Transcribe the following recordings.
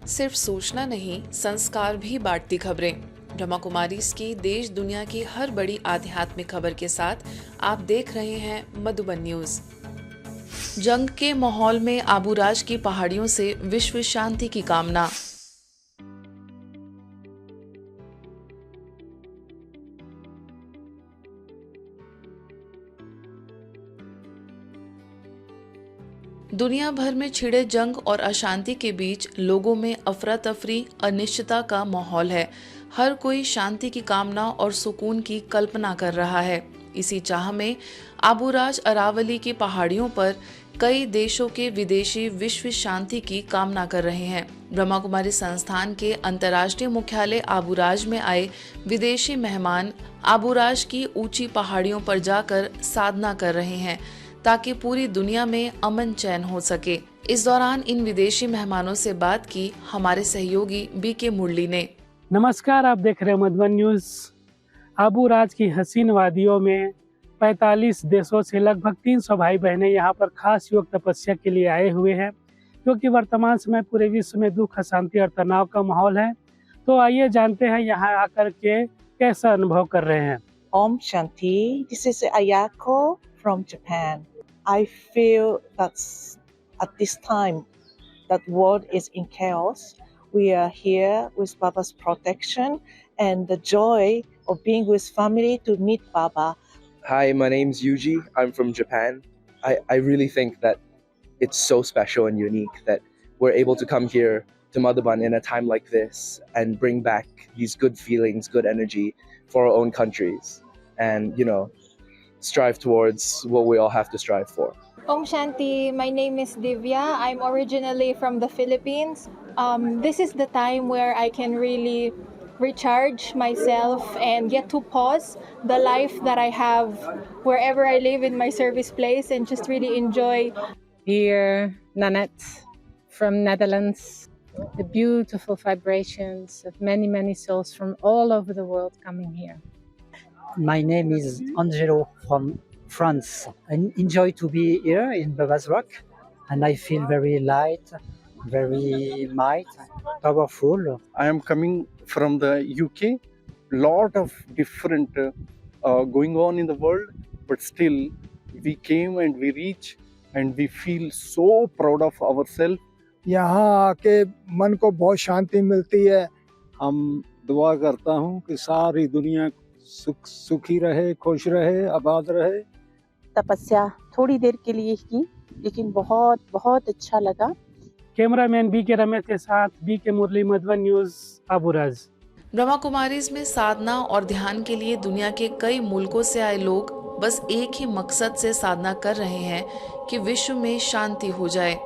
सिर्फ सूचना नहीं, संस्कार भी बांटती खबरें। ब्रह्मा कुमारीज की देश दुनिया की हर बड़ी आध्यात्मिक खबर के साथ आप देख रहे हैं मधुबन न्यूज। जंग के माहौल में आबूराज की पहाड़ियों से विश्व शांति की कामना। दुनिया भर में छिड़े जंग और अशांति के बीच लोगों में अफरा तफरी, अनिश्चितता का माहौल है। हर कोई शांति की कामना और सुकून की कल्पना कर रहा है। इसी चाह में आबूराज अरावली की पहाड़ियों पर कई देशों के विदेशी विश्व शांति की कामना कर रहे हैं। ब्रह्मा कुमारी संस्थान के अंतर्राष्ट्रीय मुख्यालय आबूराज में आए विदेशी मेहमान आबूराज की ऊंची पहाड़ियों पर जाकर साधना कर रहे हैं ताकि पूरी दुनिया में अमन चैन हो सके। इस दौरान इन विदेशी मेहमानों से बात की हमारे सहयोगी बीके मुरली ने। नमस्कार, आप देख रहे हैं मधुबन न्यूज। आबूराज की हसीन वादियों में 45 देशों से लगभग 300 भाई बहनें यहाँ पर खास योग तपस्या के लिए आए हुए हैं, क्योंकि वर्तमान समय पूरे विश्व में दुख, अशांति और तनाव का माहौल है। तो आइए जानते हैं यहाँ आकर के कैसा अनुभव कर रहे हैं। Om Shanti. This is Ayako from Japan. I feel that at this time that world is in chaos, we are here with Baba's protection and the joy of being with family to meet Baba. Hi, my name's Yuji. I'm from Japan. I really think that it's so special and unique that we're able to come here to Madhuban in a time like this and bring back these good feelings, good energy for our own countries and, strive towards what we all have to strive for. Om Shanti, my name is Divya. I'm originally from the Philippines. This is the time where I can really recharge myself and get to pause the life that I have wherever I live in my service place and just really enjoy. Dear Nanette from Netherlands, the beautiful vibrations of many, many souls from all over the world coming here. My name is Angelo from France. I enjoy to be here in Baba's Rock, and I feel very light, very might, powerful. I am coming from the UK. Lot of different going on in the world, but still we came and we reach and we feel so proud of ourselves. यहाँ आके मन को बहुत शांति मिलती है। हम दुआ करता हूँ कि सारी दुनिया सुखी रहे, खुश रहे, आबाद रहे। तपस्या थोड़ी देर के लिए की, लेकिन बहुत बहुत अच्छा लगा। कैमरामैन बीके रमेश के साथ बीके मुरली, मधुबन न्यूज, आबूराज। ब्रह्मा कुमारीज में साधना और ध्यान के लिए दुनिया के कई मुल्कों से आए लोग बस एक ही मकसद से साधना कर रहे हैं कि विश्व में शांति हो जाए।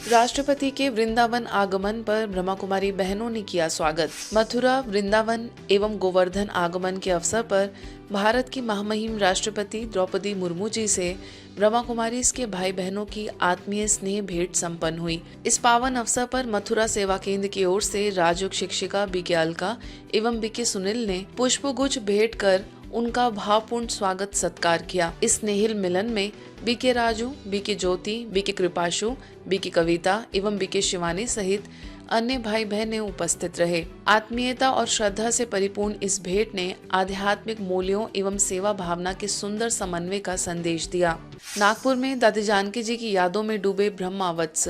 राष्ट्रपति के वृंदावन आगमन पर ब्रह्मा कुमारी बहनों ने किया स्वागत। मथुरा, वृंदावन एवं गोवर्धन आगमन के अवसर पर भारत की महामहिम राष्ट्रपति द्रौपदी मुर्मू जी से ब्रह्मा कुमारी के भाई बहनों की आत्मीय स्नेह भेंट संपन्न हुई। इस पावन अवसर पर मथुरा सेवा केंद्र की ओर से राजयोग शिक्षिका बीके अलका एवं बीके सुनील ने पुष्पगुच्छ भेंट कर उनका भावपूर्ण स्वागत सत्कार किया। इस स्नेहिल मिलन में बीके राजू, बीके ज्योति, बीके कृपाशु, बीके कविता एवं बीके शिवानी सहित अन्य भाई बहनें उपस्थित रहे। आत्मीयता और श्रद्धा से परिपूर्ण इस भेंट ने आध्यात्मिक मूल्यों एवं सेवा भावना के सुंदर समन्वय का संदेश दिया। नागपुर में दादी जानकी जी की यादों में डूबे ब्रह्मावत्स।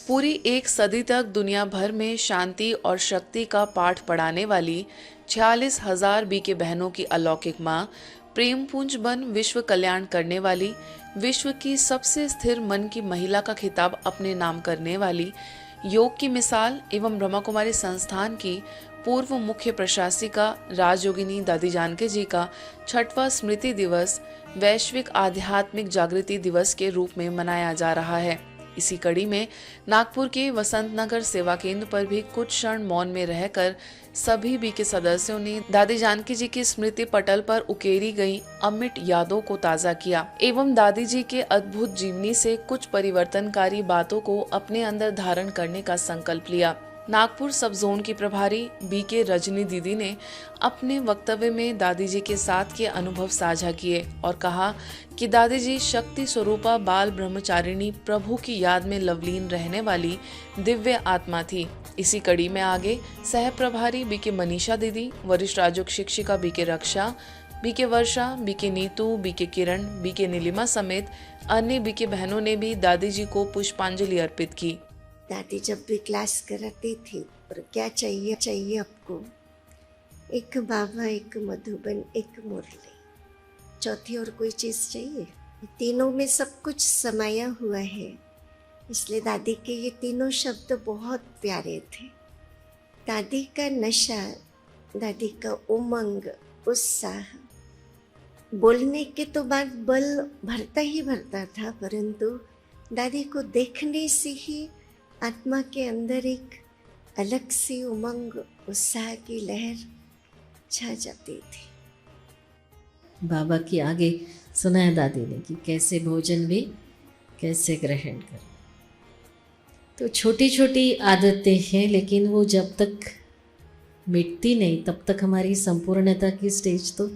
पूरी एक सदी तक दुनिया भर में शांति और शक्ति का पाठ पढ़ाने वाली 46,000 बीके बहनों की अलौकिक माँ, प्रेम पुंज बन विश्व कल्याण करने वाली, विश्व की सबसे स्थिर मन की महिला का खिताब अपने नाम करने वाली, योग की मिसाल एवं ब्रह्मा कुमारी संस्थान की पूर्व मुख्य प्रशासिका राजयोगिनी दादी जानकी जी का 6वां स्मृति दिवस वैश्विक आध्यात्मिक जागृति दिवस के रूप में मनाया जा रहा है। इसी कड़ी में नागपुर के वसंत नगर सेवा केंद्र पर भी कुछ क्षण मौन में रहकर सभी बीके सदस्यों ने दादी जानकी जी की स्मृति पटल पर उकेरी गई अमिट यादों को ताजा किया एवं दादी जी के अद्भुत जीवनी से कुछ परिवर्तनकारी बातों को अपने अंदर धारण करने का संकल्प लिया। नागपुर सब जोन की प्रभारी बीके रजनी दीदी ने अपने वक्तव्य में दादी जी के साथ के अनुभव साझा किए और कहा कि दादी जी शक्ति स्वरूपा बाल ब्रह्मचारिणी प्रभु की याद में लवलीन रहने वाली दिव्य आत्मा थी। इसी कड़ी में आगे सह प्रभारी बीके मनीषा दीदी, वरिष्ठ राजयोग शिक्षिका बीके रक्षा, बीके वर्षा, बीके नीतू, बीके किरण, बीके नीलिमा समेत अन्य बीके बहनों ने भी दादी जी को पुष्पांजलि अर्पित की। दादी जब भी क्लास कराती थी, और क्या चाहिए आपको, एक बाबा, एक मधुबन, एक मुरली, चौथी और कोई चीज़ चाहिए? तीनों में सब कुछ समाया हुआ है, इसलिए दादी के ये तीनों शब्द बहुत प्यारे थे। दादी का नशा, दादी का उमंग, उत्साह, बोलने के तो बाद बल भरता ही भरता था, परंतु दादी को देखने से ही आत्मा के अंदर एक अलग सी उमंग, उत्साह की लहर छा जाती थी। बाबा की आगे सुनाया दादी ने कि कैसे भोजन भी कैसे ग्रहण करें। तो छोटी छोटी आदतें हैं, लेकिन वो जब तक मिटती नहीं तब तक हमारी संपूर्णता की स्टेज तो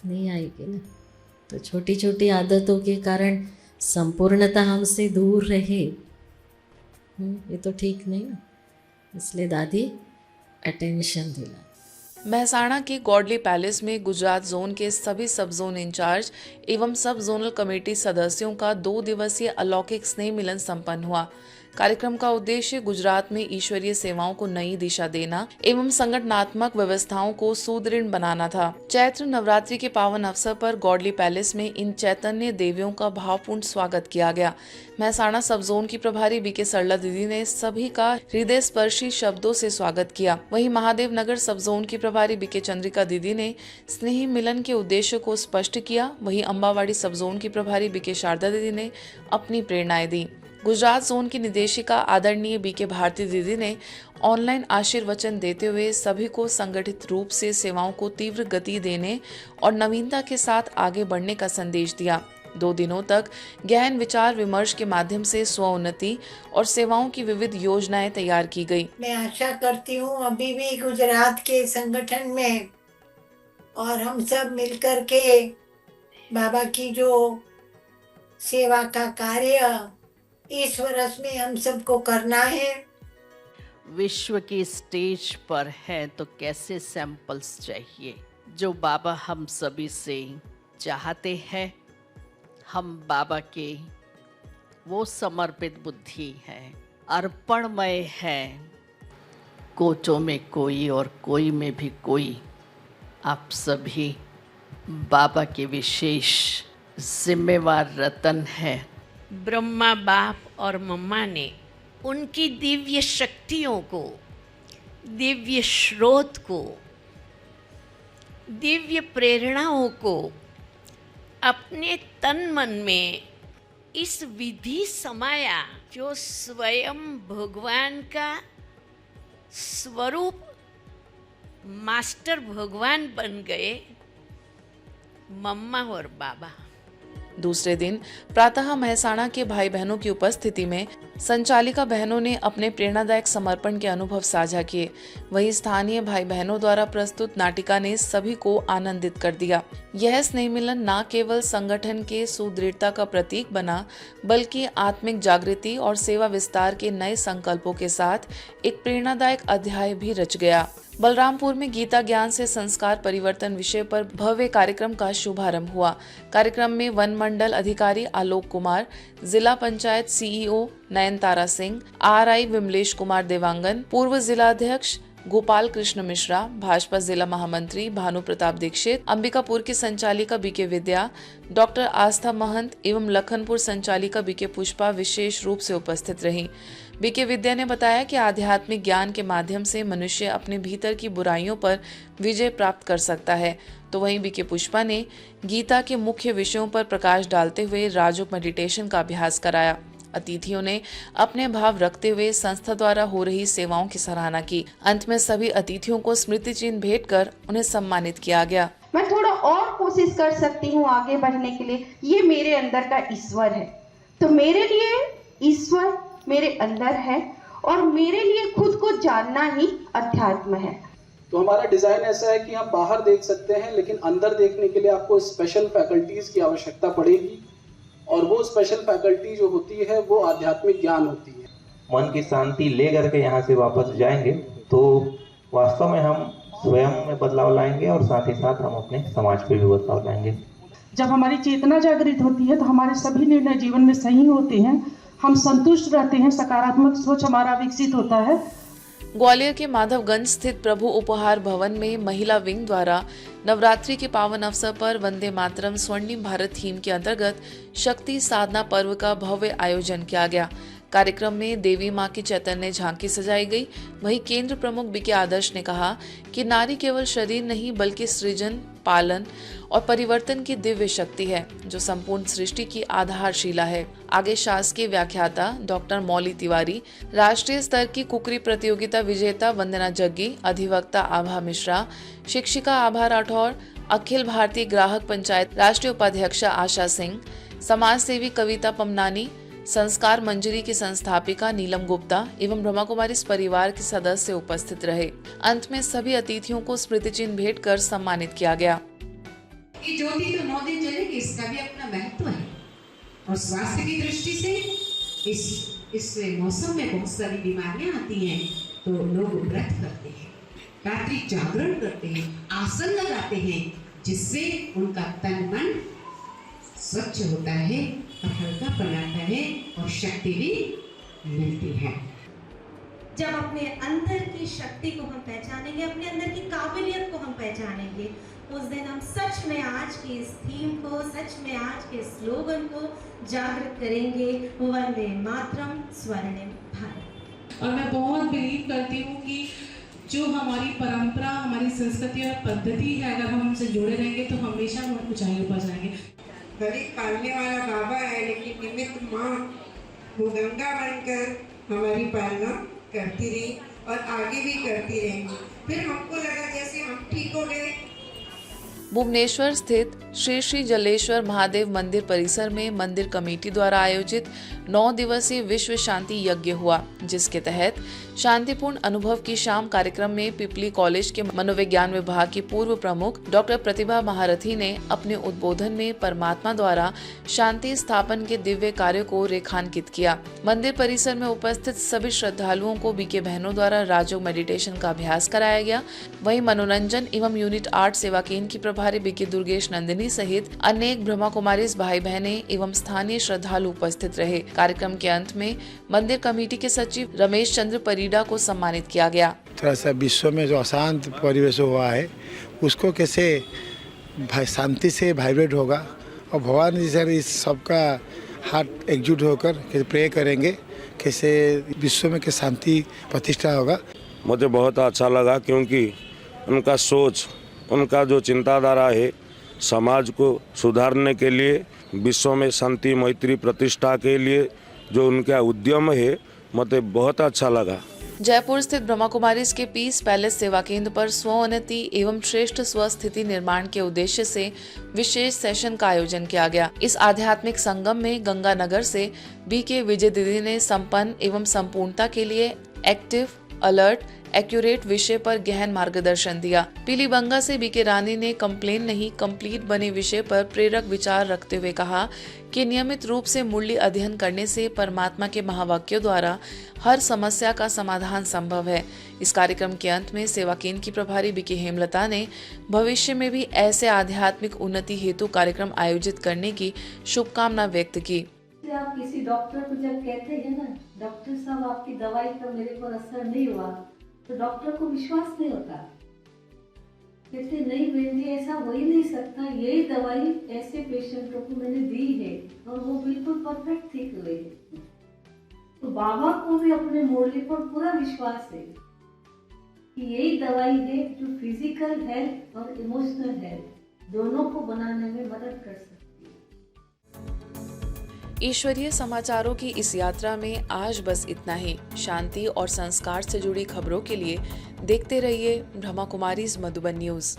नहीं आएगी ना। तो छोटी छोटी आदतों के कारण संपूर्णता हमसे दूर रहे, ये तो ठीक नहीं ना। इसलिए दादी अटेंशन दिला। महसाणा के गॉडली पैलेस में गुजरात जोन के सभी सब जोन इंचार्ज एवं सब जोनल कमेटी सदस्यों का 2 दिवसीय अलौकिक स्नेह मिलन संपन्न हुआ। कार्यक्रम का उद्देश्य गुजरात में ईश्वरीय सेवाओं को नई दिशा देना एवं संगठनात्मक व्यवस्थाओं को सुदृढ़ बनाना था। चैत्र नवरात्रि के पावन अवसर पर गॉडली पैलेस में इन चैतन्य देवियों का भावपूर्ण स्वागत किया गया। महसाणा सब जोन की प्रभारी बीके सरला दीदी ने सभी का हृदय स्पर्शी शब्दों से स्वागत किया। वहीं महादेव नगर सब जोन की प्रभारी बीके चंद्रिका दीदी ने स्नेही मिलन के उद्देश्य को स्पष्ट किया। वहीं अम्बावाड़ी सब जोन की प्रभारी बीके शारदा दीदी ने अपनी प्रेरणाएं दी। गुजरात जोन की निदेशिका आदरणीय बीके भारती दीदी ने ऑनलाइन आशीर्वचन देते हुए सभी को संगठित रूप से सेवाओं को तीव्र गति देने और नवीनता के साथ आगे बढ़ने का संदेश दिया। 2 दिनों तक गहन विचार विमर्श के माध्यम से स्वोन्नति और सेवाओं की विविध योजनाएं तैयार की गई। मैं आशा करती हूँ अभी भी गुजरात के संगठन में और हम सब मिलकर के बाबा की जो सेवा का कार्य इस वर्ष में हम सबको करना है। विश्व की स्टेज पर है तो कैसे सैंपल्स चाहिए जो बाबा हम सभी से चाहते हैं। हम बाबा के वो समर्पित बुद्धि है, अर्पणमय है, कोचों में कोई और कोई में भी कोई। आप सभी बाबा के विशेष जिम्मेवार रतन हैं। ब्रह्मा बाप और मम्मा ने उनकी दिव्य शक्तियों को, दिव्य स्रोत को, दिव्य प्रेरणाओं को अपने तन मन में इस विधि समाया जो स्वयं भगवान का स्वरूप मास्टर भगवान बन गए, मम्मा और बाबा। दूसरे दिन प्रातः महसाणा के भाई बहनों की उपस्थिति में संचालिका बहनों ने अपने प्रेरणादायक समर्पण के अनुभव साझा किए। वहीं स्थानीय भाई बहनों द्वारा प्रस्तुत नाटिका ने सभी को आनंदित कर दिया। यह स्नेह मिलन न केवल संगठन के सुदृढ़ता का प्रतीक बना, बल्कि आत्मिक जागृति और सेवा विस्तार के नए संकल्पों के साथ एक प्रेरणादायक अध्याय भी रच गया। बलरामपुर में गीता ज्ञान से संस्कार परिवर्तन विषय पर भव्य कार्यक्रम का शुभारंभ हुआ। कार्यक्रम में वन मंडल अधिकारी आलोक कुमार, जिला पंचायत सीईओ नयनतारा सिंह, आरआई विमलेश कुमार देवांगन, पूर्व जिलाध्यक्ष गोपाल कृष्ण मिश्रा, भाजपा जिला महामंत्री भानु प्रताप दीक्षित, अंबिकापुर की संचालिका बीके विद्या, डॉक्टर आस्था महंत एवं लखनपुर संचालिका बीके पुष्पा विशेष रूप से उपस्थित रहीं। बीके विद्या ने बताया कि आध्यात्मिक ज्ञान के माध्यम से मनुष्य अपने भीतर की बुराइयों पर विजय प्राप्त कर सकता है। तो वहीं बीके पुष्पा ने गीता के मुख्य विषयों पर प्रकाश डालते हुए राजयोग मेडिटेशन का अभ्यास कराया। अतिथियों ने अपने भाव रखते हुए संस्था द्वारा हो रही सेवाओं की सराहना की। अंत में सभी अतिथियों को स्मृति चिन्ह भेंट कर उन्हें सम्मानित किया गया। मैं थोड़ा और कोशिश कर सकती हूँ आगे बढ़ने के लिए, ये मेरे अंदर का ईश्वर है। तो मेरे लिए ईश्वर मेरे अंदर है और मेरे लिए खुद को जानना ही अध्यात्म है। तो हमारा डिजाइन ऐसा है कि हम बाहर देख सकते हैं, लेकिन अंदर देखने के लिए आपको स्पेशल फैकल्टीज की आवश्यकता पड़ेगी, और वो स्पेशल फैकल्टी जो होती है वो आध्यात्मिक ज्ञान होती है। मन की शांति ले करके यहाँ से वापस जाएंगे तो वास्तव में हम स्वयं में बदलाव लाएंगे और साथ ही साथ हम अपने समाज पे भी बदलाव लाएंगे। जब हमारी चेतना जागृत होती है तो हमारे सभी निर्णय जीवन में सही होते हैं, हम संतुष्ट रहते हैं, सकारात्मक सोच हमारा विकसित होता है। ग्वालियर के माधवगंज स्थित प्रभु उपहार भवन में महिला विंग द्वारा नवरात्रि के पावन अवसर पर वंदे मातरम स्वर्णिम भारत थीम के अंतर्गत शक्ति साधना पर्व का भव्य आयोजन किया गया। कार्यक्रम में देवी मां की चैतन्य झांकी सजाई गई। वहीं केंद्र प्रमुख बीके आदर्श ने कहा कि नारी केवल शरीर नहीं बल्कि सृजन, पालन और परिवर्तन की दिव्य शक्ति है जो संपूर्ण सृष्टि की आधारशिला है। आगे शासकीय व्याख्याता डॉक्टर मौली तिवारी, राष्ट्रीय स्तर की कुकरी प्रतियोगिता विजेता वंदना जग्गी, अधिवक्ता आभा मिश्रा, शिक्षिका आभा राठौर, अखिल भारतीय ग्राहक पंचायत राष्ट्रीय उपाध्यक्षा आशा सिंह, समाज सेवी कविता पमनानी, संस्कार मंजरी की संस्थापिका नीलम गुप्ता एवं ब्रह्मा कुमारी परिवार के सदस्य उपस्थित रहे। अंत में सभी अतिथियों को स्मृति चिन्ह भेंट कर सम्मानित किया गया। ये ज्योति तो 9 दिन जलेगी, इसका भी अपना महत्व है। और स्वास्थ्य की दृष्टि से इस मौसम में बहुत सारी बीमारियां आती हैं, तो लोग व्रत करते हैं, रात्रि जागरण करते हैं, आसन लगाते हैं, जिससे उनका तन मन स्वच्छ होता है और हल्का बनाता है और शक्ति भी मिलती है। जब अपने अंदर की शक्ति को हम पहचानेंगे, अपने अंदर की काबिलियत को हम पहचानेंगे, उस दिन हम सच में आज की इस थीम को, सच में आज के स्लोगन को जागृत करेंगे, वंदे मातरम स्वर्णिम भारत। और मैं बहुत बिलीव करती हूँ कि जो हमारी परंपरा, हमारी संस्कृति और पद्धति है, अगर हम उनसे जुड़े रहेंगे तो हमेशा हम ऊंचाइयों पर जाएंगे। दलित पालने वाला बाबा है, लेकिन निमित्त माँ वो गंगा बनकर हमारी पालना करती रही और आगे भी करती रहेंगी। फिर हमको लगा जैसे हम ठीक हो गए। भुवनेश्वर स्थित श्री श्री जलेश्वर महादेव मंदिर परिसर में मंदिर कमेटी द्वारा आयोजित 9 दिवसीय विश्व शांति यज्ञ हुआ, जिसके तहत शांतिपूर्ण अनुभव की शाम कार्यक्रम में पिपली कॉलेज के मनोविज्ञान विभाग की पूर्व प्रमुख डॉक्टर प्रतिभा महारथी ने अपने उद्बोधन में परमात्मा द्वारा शांति स्थापन के दिव्य कार्य को रेखांकित किया। मंदिर परिसर में उपस्थित सभी श्रद्धालुओं को बीके बहनों द्वारा राजयोग मेडिटेशन का अभ्यास कराया गया। वहीं मनोरंजन एवं यूनिट 8 सेवा केंद्र की प्रभारी बीके दुर्गेश नंदिनी सहित अनेक ब्रह्मा कुमारीज भाई बहनें एवं स्थानीय श्रद्धालु उपस्थित रहे। कार्यक्रम के अंत में मंदिर कमेटी के सचिव रमेश चंद्र परिडा को सम्मानित किया गया। थोड़ा सा विश्व में जो अशांत परिवेश हुआ है उसको कैसे शांति से वाइब्रेट होगा, और भगवान जी सर इस सबका हाथ एकजुट होकर कैसे प्रे करेंगे, कैसे विश्व में कैसे शांति प्रतिष्ठा होगा। मुझे बहुत अच्छा लगा क्योंकि उनका सोच, उनका जो चिंताधारा है समाज को सुधारने के लिए, विश्व में शांति मैत्री प्रतिष्ठा के लिए जो उनका उद्यम है, मुझे बहुत अच्छा लगा। जयपुर स्थित ब्रह्मा कुमारीज के पीस पैलेस सेवा केंद्र पर स्वोन्नति एवं श्रेष्ठ स्वस्थिति निर्माण के उद्देश्य से विशेष सेशन का आयोजन किया गया। इस आध्यात्मिक संगम में गंगानगर से बीके विजय दीदी ने संपन्न एवं संपूर्णता के लिए एक्टिव, अलर्ट, एक्यूरेट विषय पर गहन मार्गदर्शन दिया। पीलीबंगा से बीके रानी ने कंप्लेन नहीं कंप्लीट बने विषय पर प्रेरक विचार रखते हुए कहा कि नियमित रूप से मुरली अध्ययन करने से परमात्मा के महावाक्यों द्वारा हर समस्या का समाधान संभव है। इस कार्यक्रम के अंत में सेवा केंद्र की प्रभारी बीके हेमलता ने भविष्य में भी ऐसे आध्यात्मिक उन्नति हेतु कार्यक्रम आयोजित करने की शुभकामना व्यक्त की। आप किसी डॉक्टर को जब कहते हैं ना, डॉक्टर साहब आपकी दवाई का मेरे पर असर नहीं हुआ, तो डॉक्टर को विश्वास नहीं होता। कहते नहीं बहन जी ऐसा हो ही नहीं सकता, यही दवाई ऐसे पेशेंटों को मैंने दी है और वो बिल्कुल परफेक्ट ठीक हुए। तो बाबा को भी अपने मुरली पर पूरा विश्वास है कि यही दवाई है जो फिजिकल हेल्थ और इमोशनल हेल्थ दोनों को बनाने में मदद कर सकती है। ईश्वरीय समाचारों की इस यात्रा में आज बस इतना ही। शांति और संस्कार से जुड़ी खबरों के लिए देखते रहिए ब्रह्मा कुमारीज मधुबन न्यूज।